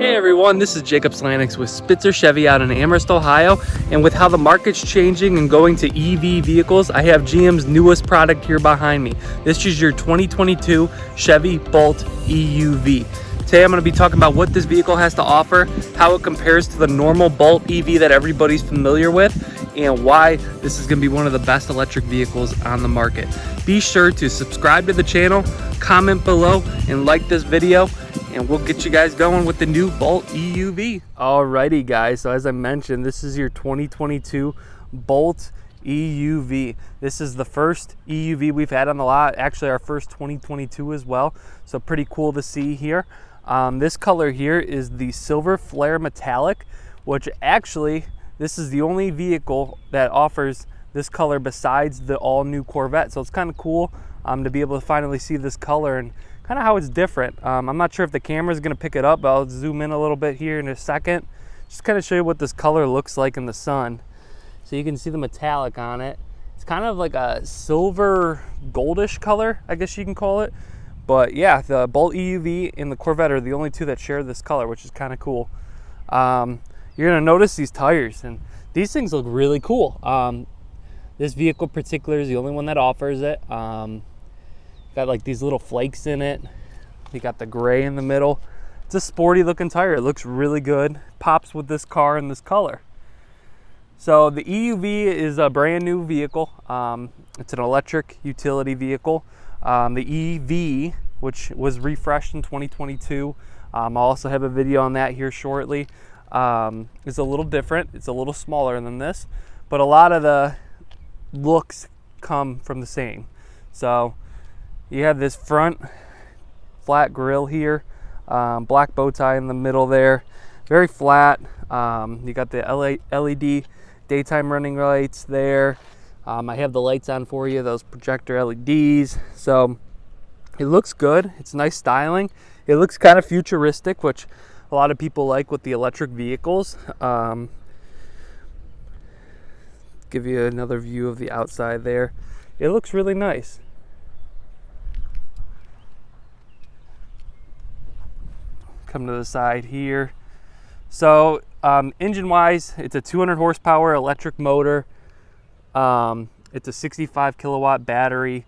Hey everyone, this is Jacob Slanix with Spitzer Chevy out in Amherst, Ohio. And with how the market's changing and going to EV vehicles, I have GM's newest product here behind me. This is your 2022 Chevy Bolt EUV. Today I'm going to be talking about what this vehicle has to offer, how it compares to the normal Bolt EV that everybody's familiar with, and why this is going to be one of the best electric vehicles on the market. Be sure to subscribe to the channel, comment below, and like this video, and we'll get you guys going with the new Bolt EUV. Alrighty guys, so as I mentioned, this is your 2022 Bolt EUV. This is the first EUV we've had on the lot, actually our first 2022 as well, so pretty cool to see here. This color here is the Silver Flare Metallic, which actually this is the only vehicle that offers this color besides the all-new Corvette, so it's kind of cool to be able to finally see this color and kind of how it's different. I'm not sure if the camera is going to pick it up, but I'll zoom in a little bit here in a second. Just kind of show you what this color looks like in the sun. So you can see the metallic on it. It's kind of like a silver goldish color, I guess you can call it. But yeah, the Bolt EUV and the Corvette are the only two that share this color, which is kind of cool. You're going to notice these tires, and these things look really cool. This vehicle in particular is the only one that offers it. Got like these little flakes in it. You got the gray in the middle. It's a sporty looking tire. It looks really good. Pops with this car in this color. So the EUV is a brand new vehicle. It's an electric utility vehicle. The EV, which was refreshed in 2022, I'll also have a video on that here shortly, is a little different. It's a little smaller than this, but a lot of the looks come from the same. So you have this front flat grille here, black bow tie in the middle there, very flat. You got the LED daytime running lights there. I have the lights on for you, those projector LEDs. So it looks good. It's nice styling. It looks kind of futuristic, which a lot of people like with the electric vehicles. Give you another view of the outside there. It looks really nice. Come to the side here. So engine wise, it's a 200 horsepower electric motor. It's a 65 kilowatt battery.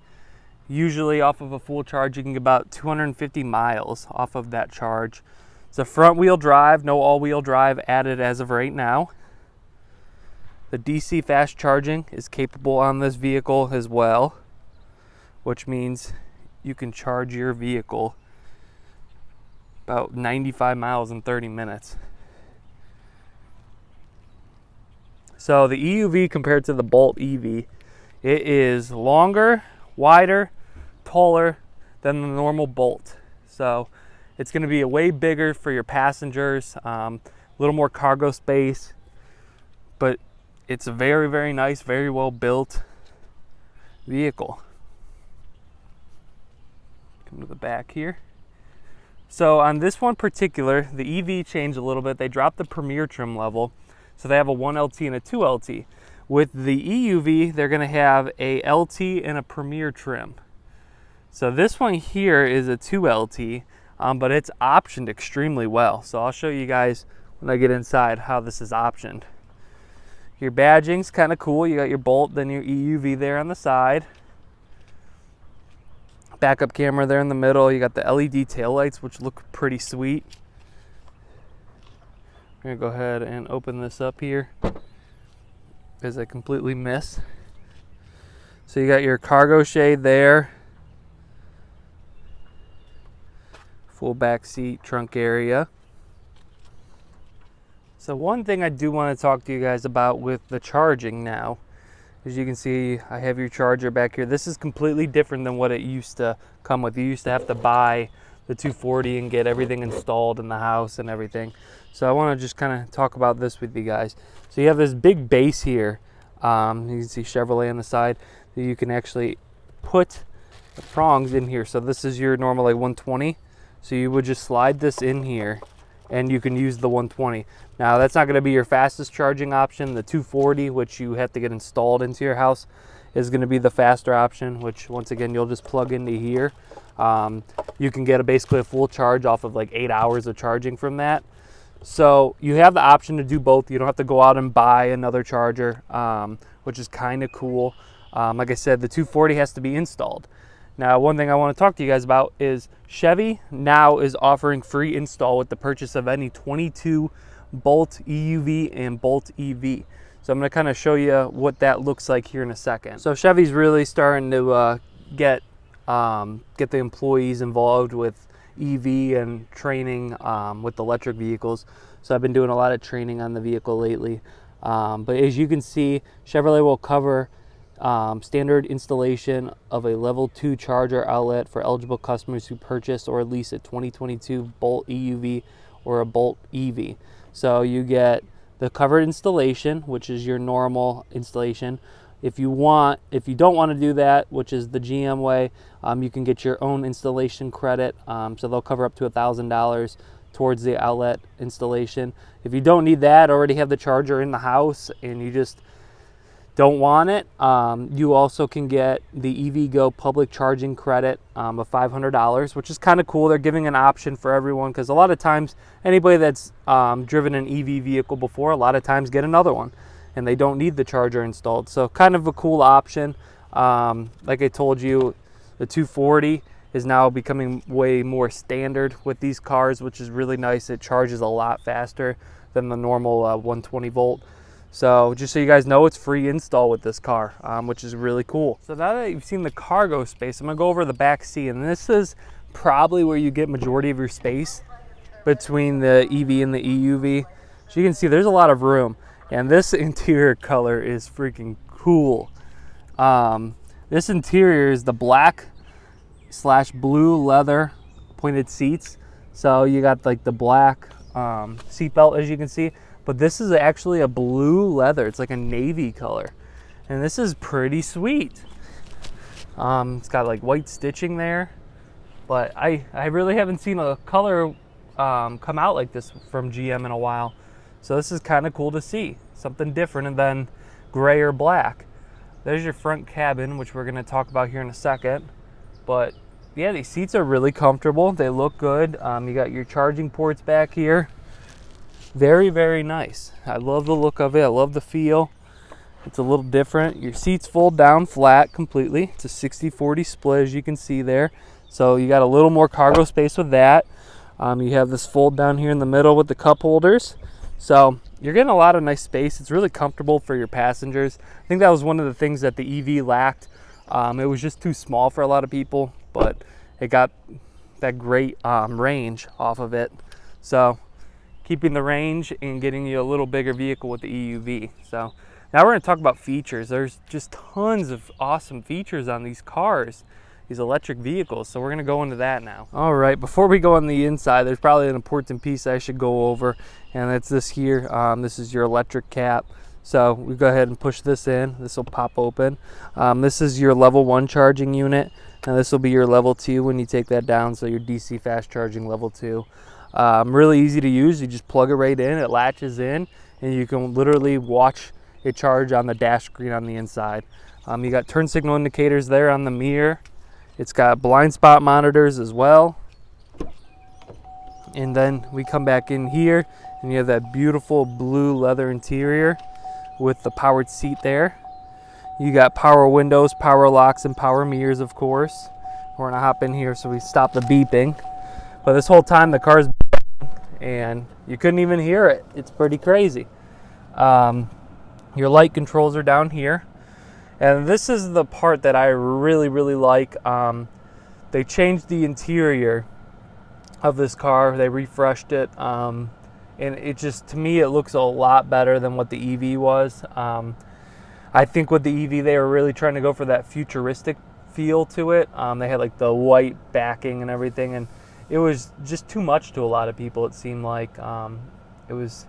Usually off of a full charge you can get about 250 miles off of that charge. It's a front wheel drive, no all-wheel drive added as of right now. The DC fast charging is capable on this vehicle as well, which means you can charge your vehicle about 95 miles in 30 minutes. So the EUV compared to the Bolt EV, it is longer, wider, taller than the normal Bolt. So it's going to be way bigger for your passengers, a little more cargo space, but it's a very, very nice, very well built vehicle. Come to the back here. So on this one particular, the EV changed a little bit. They dropped the Premier trim level. So they have a 1LT and a 2LT. With the EUV, they're going to have a LT and a Premier trim. So this one here is a 2LT, but it's optioned extremely well. So I'll show you guys when I get inside how this is optioned. Your badging's kind of cool. You got your Bolt, then your EUV there on the side. Backup camera there in the middle. You got the LED taillights, which look pretty sweet. I'm gonna go ahead and open this up here because I completely missed. So you got your cargo shade there. Full back seat, trunk area. So one thing I do want to talk to you guys about with the charging now, as you can see, I have your charger back here. This is completely different than what it used to come with. You used to have to buy the 240 and get everything installed in the house and everything. So I want to just kind of talk about this with you guys. So you have this big base here. You can see Chevrolet on the side. That you can actually put the prongs in here. So this is your normal like 120. So you would just slide this in here and you can use the 120. Now that's not going to be your fastest charging option. The 240, which you have to get installed into your house, is going to be the faster option, which once again you'll just plug into here. You can get basically a full charge off of like 8 hours of charging from that. So you have the option to do both. You don't have to go out and buy another charger, which is kind of cool. Like I said, the 240 has to be installed. Now, one thing I want to talk to you guys about is Chevy now is offering free install with the purchase of any 22 Bolt EUV and Bolt EV. So I'm going to kind of show you what that looks like here in a second. So Chevy's really starting to get the employees involved with EV and training with electric vehicles. So I've been doing a lot of training on the vehicle lately. But as you can see, Chevrolet will cover standard installation of a level 2 charger outlet for eligible customers who purchase or lease a 2022 Bolt EUV or a Bolt EV. So you get the covered installation, which is your normal installation. If you don't want to do that, which is the GM way, you can get your own installation credit. So they'll cover up to $1,000 towards the outlet installation. If you don't need that, already have the charger in the house, and you just don't want it, you also can get the EVgo public charging credit of $500, which is kind of cool. They're giving an option for everyone, because a lot of times anybody that's driven an EV vehicle before, a lot of times get another one and they don't need the charger installed. So kind of a cool option. Like I told you, the 240 is now becoming way more standard with these cars, which is really nice. It charges a lot faster than the normal 120 volt. So just so you guys know, it's free install with this car, which is really cool. So now that you've seen the cargo space, I'm gonna go over the back seat, and this is probably where you get majority of your space between the EV and the EUV. So you can see there's a lot of room, and this interior color is freaking cool. This interior is the black/blue leather pointed seats. So you got like the black seat belt, as you can see. But this is actually a blue leather. It's like a navy color. And this is pretty sweet. It's got like white stitching there. But I really haven't seen a color come out like this from GM in a while. So this is kind of cool to see. Something different than gray or black. There's your front cabin, which we're going to talk about here in a second. But yeah, these seats are really comfortable. They look good. You got your charging ports back here. Very, very nice. I love the look of it. I love the feel. It's a little different. Your seats fold down flat completely. It's a 60-40 split, as you can see there. So you got a little more cargo space with that. You have this fold down here in the middle with the cup holders. So you're getting a lot of nice space. It's really comfortable for your passengers. I think that was one of the things that the EV lacked. It was just too small for a lot of people, but it got that great range off of it. So keeping the range and getting you a little bigger vehicle with the EUV. So now we're going to talk about features. There's just tons of awesome features on these cars, these electric vehicles. So we're going to go into that now. All right, before we go on the inside, there's probably an important piece I should go over, and that's this here. This is your electric cap. So we go ahead and push this in. This will pop open. This is your level 1 charging unit, and this will be your level 2 when you take that down. So your DC fast charging level 2. Really easy to use. You just plug it right in, it latches in, and you can literally watch it charge on the dash screen on the inside. You got turn signal indicators there on the mirror. It's got blind spot monitors as well. And then we come back in here, and you have that beautiful blue leather interior with the powered seat there. You got power windows, power locks, and power mirrors, of course. We're gonna hop in here so we stop the beeping. But this whole time the car's and you couldn't even hear it. It's pretty crazy. Your light controls are down here, and this is the part that I really like. They changed the interior of this car. They refreshed it, and it just, to me, it looks a lot better than what the EV was. I think with the EV they were really trying to go for that futuristic feel to it. They had like the white backing and everything, and it was just too much to a lot of people. It seemed like it was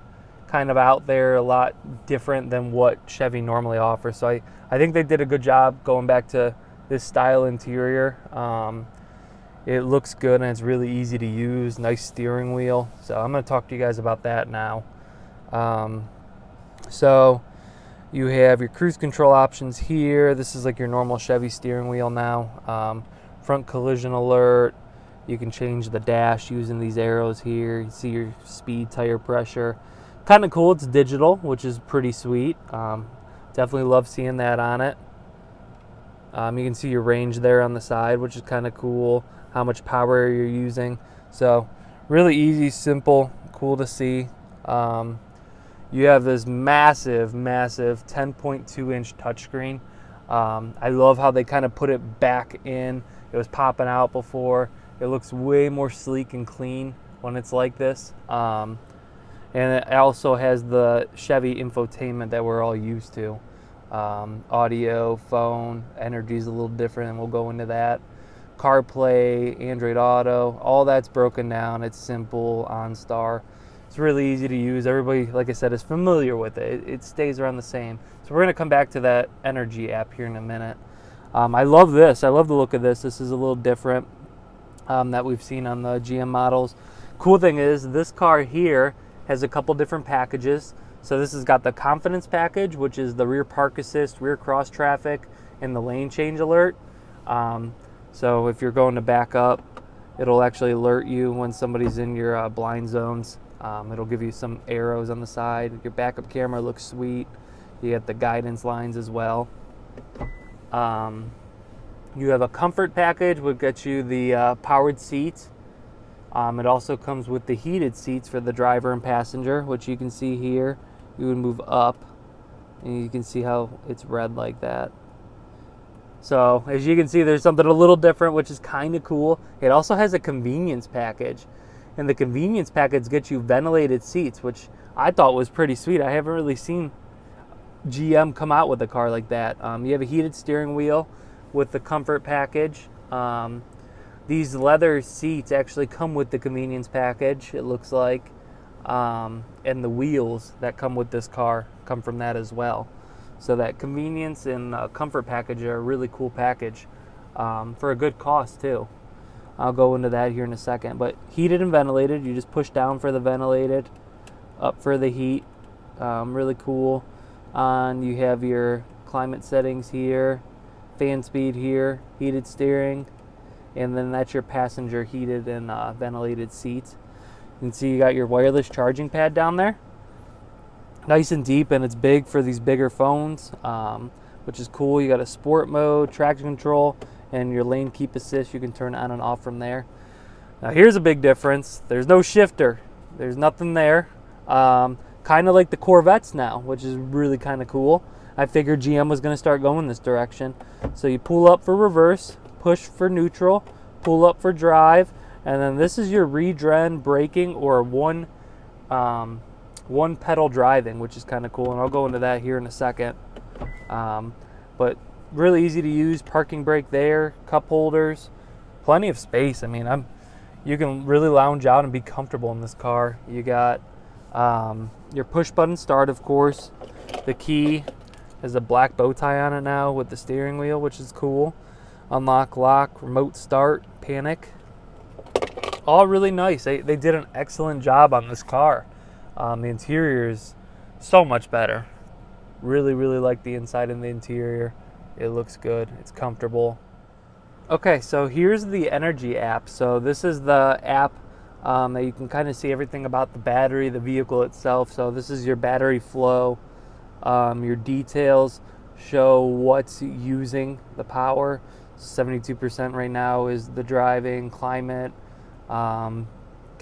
kind of out there, a lot different than what Chevy normally offers. So I think they did a good job going back to this style interior. It looks good, and it's really easy to use. Nice steering wheel. So I'm going to talk to you guys about that now. So you have your cruise control options here. This is like your normal Chevy steering wheel now. Front collision alert. You can change the dash using these arrows here. You see your speed, tire pressure. Kind of cool. It's digital, which is pretty sweet. Definitely love seeing that on it. You can see your range there on the side, which is kind of cool. How much power you're using. So really easy, simple, cool to see. You have this massive 10.2 inch touchscreen. I love how they kind of put it back in. It was popping out before. It looks way more sleek and clean when it's like this. And it also has the Chevy infotainment that we're all used to. Audio, phone, energy is a little different, and we'll go into that. CarPlay, Android Auto, all that's broken down. It's simple, OnStar. It's really easy to use. Everybody, like I said, is familiar with it. It stays around the same. So we're going to come back to that energy app here in a minute. I love this. I love the look of this. This is a little different that we've seen on the GM models. Cool thing is this car here has a couple different packages. So this has got the confidence package, which is the rear park assist, rear cross traffic, and the lane change alert. So if you're going to back up, it'll actually alert you when somebody's in your blind zones. It'll give you some arrows on the side. Your backup camera looks sweet. You get the guidance lines as well. You have a comfort package, which gets you the powered seats. It also comes with the heated seats for the driver and passenger, which you can see here. You would move up, and you can see how it's red like that. So as you can see, there's something a little different, which is kind of cool. It also has a convenience package, and the convenience package gets you ventilated seats, which I thought was pretty sweet. I haven't really seen GM come out with a car like that. You have a heated steering wheel with the comfort package. These leather seats actually come with the convenience package, it looks like. And the wheels that come with this car come from that as well. So that convenience and comfort package are a really cool package for a good cost too. I'll go into that here in a second. But heated and ventilated, you just push down for the ventilated, up for the heat. Really cool. You have your climate settings here, fan speed here, heated steering, and then that's your passenger heated and ventilated seats. You can see you got your wireless charging pad down there. Nice and deep, and it's big for these bigger phones, which is cool. You got a sport mode, traction control, and your lane keep assist. You can turn on and off from there. Now here's a big difference. There's no shifter. There's nothing there. Kind of like the Corvettes now, which is really kind of cool. I figured GM was going to start going this direction. So you pull up for reverse, push for neutral, pull up for drive, and then this is your Regen Braking or one pedal driving, which is kind of cool, and I'll go into that here in a second. But really easy to use. Parking brake there, cup holders, plenty of space. I mean, you can really lounge out and be comfortable in this car. You got your push button start, of course. The key has a black bow tie on it now with the steering wheel, which is cool. Unlock, lock, remote start, panic. All really nice. They did an excellent job on this car. The interior is so much better. Really like the inside and the interior. It looks good. It's comfortable. Okay, so here's the energy app. So this is the app that you can kind of see everything about the battery, the vehicle itself. So this is your battery flow. Your details show what's using the power. 72% right now is the driving, climate. Kind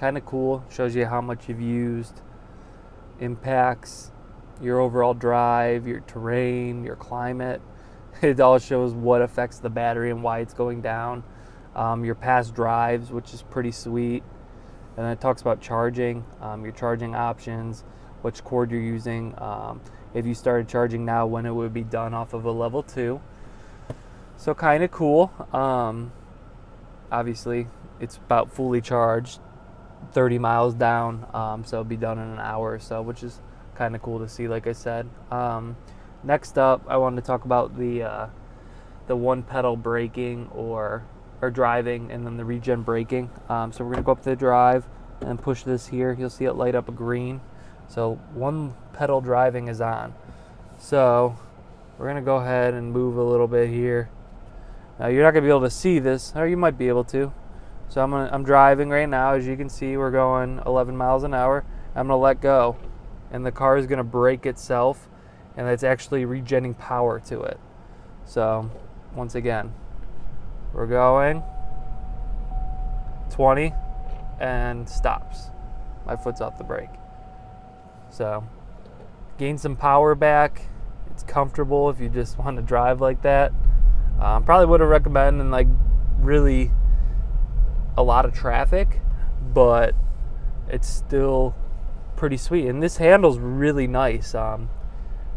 of cool. Shows you how much you've used. Impacts, your overall drive, your terrain, your climate. It all shows what affects the battery and why it's going down. Your past drives, which is pretty sweet. And then it talks about charging, your charging options, which cord you're using. If you started charging now, when it would be done off of a level 2. So kind of cool. Obviously, it's about fully charged, 30 miles down, so it'll be done in an hour or so, which is kind of cool to see, like I said. Next up, I wanted to talk about the one pedal braking or driving, and then the Regen Braking. So we're going to go up to the drive and push this here. You'll see it light up a green. So one pedal driving is on. So we're going to go ahead and move a little bit here. Now you're not going to be able to see this, or you might be able to. So I'm driving right now. As you can see, we're going 11 miles an hour. I'm gonna let go, and the car is gonna brake itself, and it's actually regenerating power to it. So once again, we're going 20 and stops. My foot's off the brake. So gain some power back. It's comfortable if you just want to drive like that. Probably would have recommended in like really a lot of traffic, but it's still pretty sweet. And this handle's really nice. I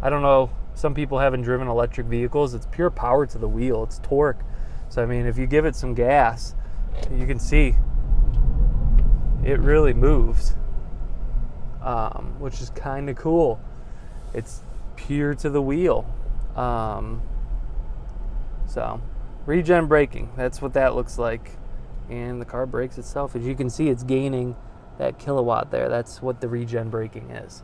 don't know, some people haven't driven electric vehicles. It's pure power to the wheel. It's torque. So I mean, if you give it some gas, you can see it really moves, which is kind of cool. It's pure to the wheel. So regen braking, that's what that looks like. And the car brakes itself. As you can see, it's gaining that kilowatt there. That's what the regen braking is.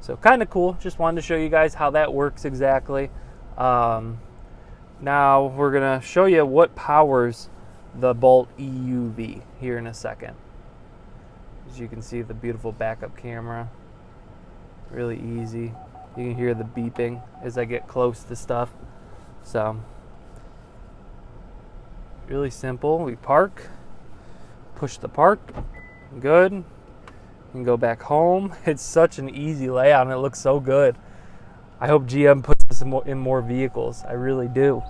So kind of cool. Just wanted to show you guys how that works exactly. Now we're gonna show you what powers the Bolt EUV here in a second. As you can see, the beautiful backup camera, really easy. You can hear the beeping as I get close to stuff. So really simple. We park, push the park, good. You can go back home. It's such an easy layout and it looks so good. I hope GM puts this in more vehicles. I really do.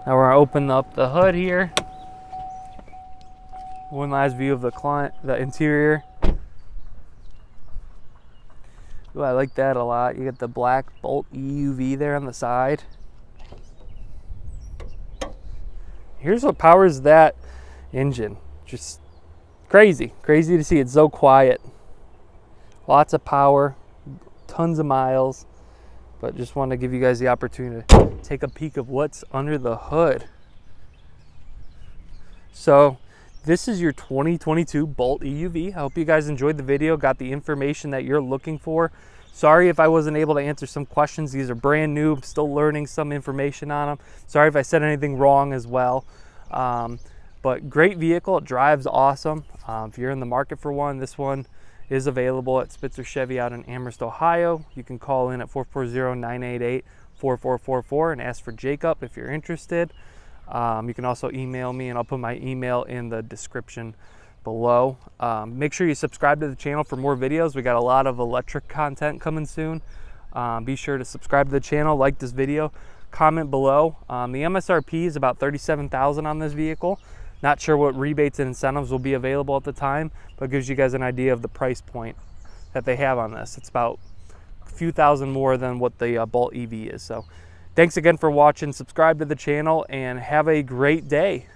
Now we're gonna open up the hood here. One last view of the interior. Ooh, I like that a lot. You get the black Bolt EUV there on the side. Here's what powers that engine. Just crazy to see. It's so quiet. Lots of power, tons of miles. But just want to give you guys the opportunity to take a peek of what's under the hood. So this is your 2022 Bolt EUV. I hope you guys enjoyed the video, got the information that you're looking for. Sorry if I wasn't able to answer some questions. These are brand new. I'm still learning some information on them. Sorry if I said anything wrong as well. But great vehicle. It drives awesome. If you're in the market for one, this one is available at Spitzer Chevy out in Amherst, Ohio. You can call in at 440-988-4444 and ask for Jacob if you're interested. You can also email me, and I'll put my email in the description below. Make sure you subscribe to the channel for more videos. We got a lot of electric content coming soon. Be sure to subscribe to the channel, like this video, comment below. The MSRP is about $37,000 on this vehicle. Not sure what rebates and incentives will be available at the time, but it gives you guys an idea of the price point that they have on this. It's about a few thousand more than what the Bolt EV is. So thanks again for watching. Subscribe to the channel and have a great day.